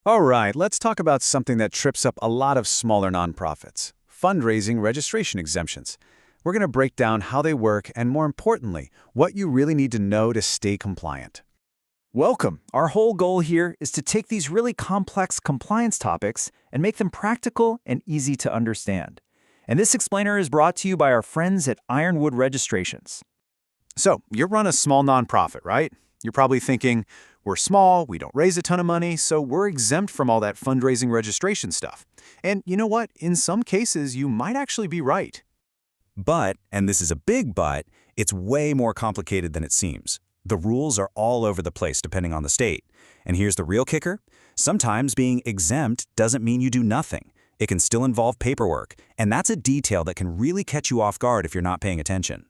All right, let's talk about something that trips up a lot of smaller nonprofits: fundraising registration exemptions. We're going to break down how they work and, more importantly, what you really need to know to stay compliant. Welcome. Our whole goal here is to take these really complex compliance topics and make them practical and easy to understand. And this explainer is brought to you by our friends at Ironwood Registrations. So, you run a small nonprofit, right? You're probably thinking, we're small, we don't raise a ton of money, so we're exempt from all that fundraising registration stuff. And you know what? In some cases, you might actually be right. But, and this is a big but, it's way more complicated than it seems. The rules are all over the place depending on the state. And here's the real kicker. Sometimes being exempt doesn't mean you do nothing. It can still involve paperwork, and that's a detail that can really catch you off guard if you're not paying attention.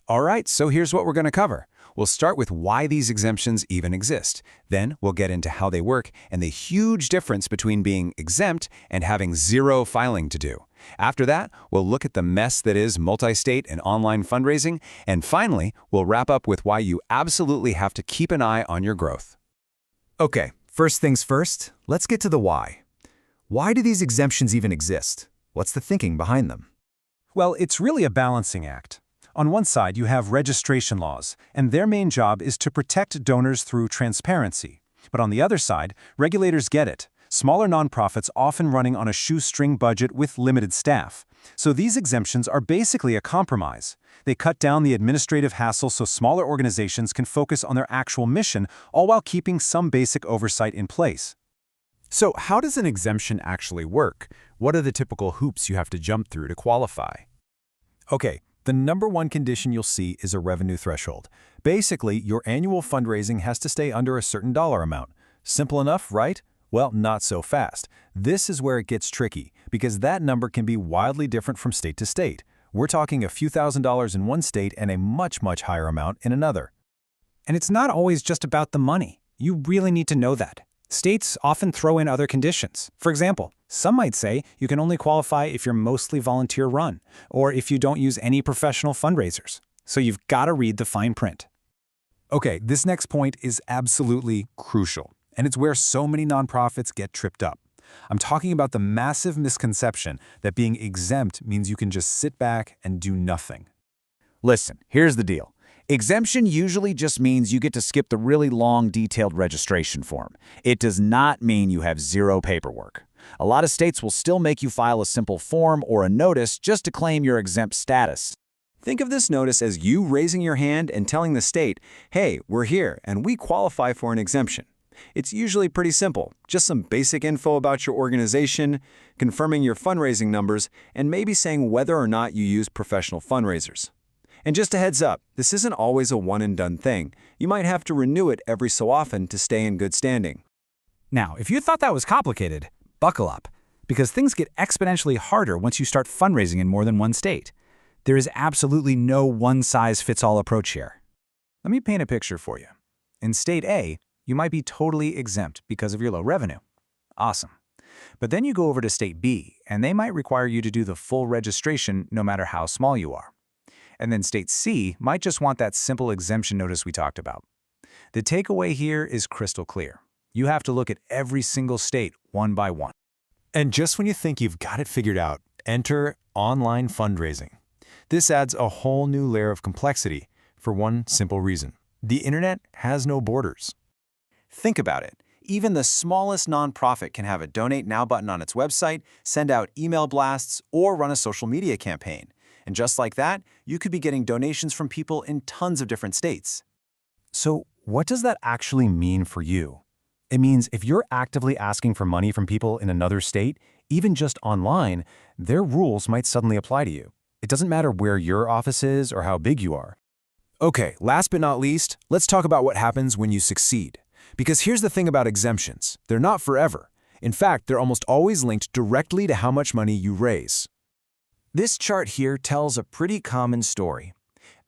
All right, so here's what we're going to cover. We'll start with why these exemptions even exist. Then we'll get into how they work and the huge difference between being exempt and having zero filing to do. After that, we'll look at the mess that is multi-state and online fundraising. And finally, we'll wrap up with why you absolutely have to keep an eye on your growth. Okay, first things first, let's get to the why. Why do these exemptions even exist? What's the thinking behind them? Well, it's really a balancing act. On one side, you have registration laws, and their main job is to protect donors through transparency. But on the other side, regulators get it. Smaller nonprofits often running on a shoestring budget with limited staff. So these exemptions are basically a compromise. They cut down the administrative hassle so smaller organizations can focus on their actual mission, all while keeping some basic oversight in place. So how does an exemption actually work? What are the typical hoops you have to jump through to qualify? Okay, the number one condition you'll see is a revenue threshold. Basically, your annual fundraising has to stay under a certain dollar amount. Simple enough, right? Well, not so fast. This is where it gets tricky, because that number can be wildly different from state to state. We're talking a few $1,000s in one state and a much higher amount in another. And it's not always just about the money. You really need to know that. States often throw in other conditions. For example, some might say you can only qualify if you're mostly volunteer-run, or if you don't use any professional fundraisers. So you've got to read the fine print. Okay, this next point is absolutely crucial, and it's where so many nonprofits get tripped up. I'm talking about the massive misconception that being exempt means you can just sit back and do nothing. Listen, here's the deal. Exemption usually just means you get to skip the really long, detailed registration form. It does not mean you have zero paperwork. A lot of states will still make you file a simple form or a notice just to claim your exempt status. Think of this notice as you raising your hand and telling the state, hey, we're here and we qualify for an exemption. It's usually pretty simple, just some basic info about your organization, confirming your fundraising numbers, and maybe saying whether or not you use professional fundraisers. And just a heads up, this isn't always a one-and-done thing. You might have to renew it every so often to stay in good standing. Now, if you thought that was complicated, buckle up, because things get exponentially harder once you start fundraising in more than one state. There is absolutely no one-size-fits-all approach here. Let me paint a picture for you. In State A, you might be totally exempt because of your low revenue. Awesome. But then you go over to State B, and they might require you to do the full registration no matter how small you are. And then State C might just want that simple exemption notice we talked about. The takeaway here is crystal clear. You have to look at every single state one by one. And just when you think you've got it figured out, enter online fundraising. This adds a whole new layer of complexity for one simple reason. The internet has no borders. Think about it. Even the smallest nonprofit can have a Donate Now button on its website, send out email blasts, or run a social media campaign. And just like that, you could be getting donations from people in tons of different states. So what does that actually mean for you? It means if you're actively asking for money from people in another state, even just online, their rules might suddenly apply to you. It doesn't matter where your office is or how big you are. Okay, last but not least, let's talk about what happens when you succeed. Because here's the thing about exemptions. They're not forever. In fact, they're almost always linked directly to how much money you raise. This chart here tells a pretty common story.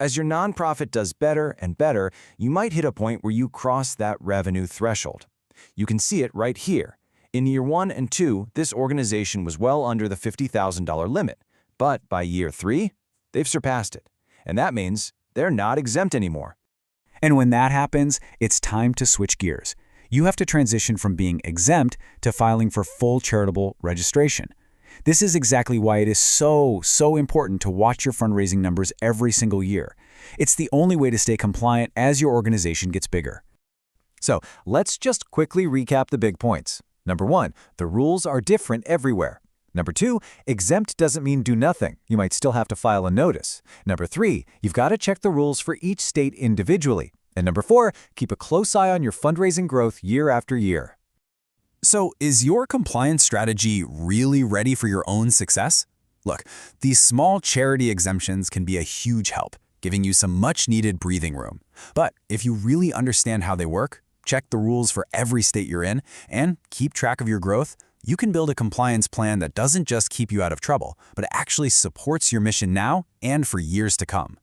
As your nonprofit does better and better, you might hit a point where you cross that revenue threshold. You can see it right here. In year 1 and 2, this organization was well under the $50,000 limit. But by year 3, they've surpassed it. And that means they're not exempt anymore. And when that happens, it's time to switch gears. You have to transition from being exempt to filing for full charitable registration. This is exactly why it is so important to watch your fundraising numbers every single year. It's the only way to stay compliant as your organization gets bigger. So let's just quickly recap the big points. Number 1, the rules are different everywhere. Number 2, exempt doesn't mean do nothing. You might still have to file a notice. Number 3, you've got to check the rules for each state individually. And number 4, keep a close eye on your fundraising growth year after year. So, is your compliance strategy really ready for your own success? Look, these small charity exemptions can be a huge help, giving you some much-needed breathing room. But if you really understand how they work, check the rules for every state you're in, and keep track of your growth, you can build a compliance plan that doesn't just keep you out of trouble, but actually supports your mission now and for years to come.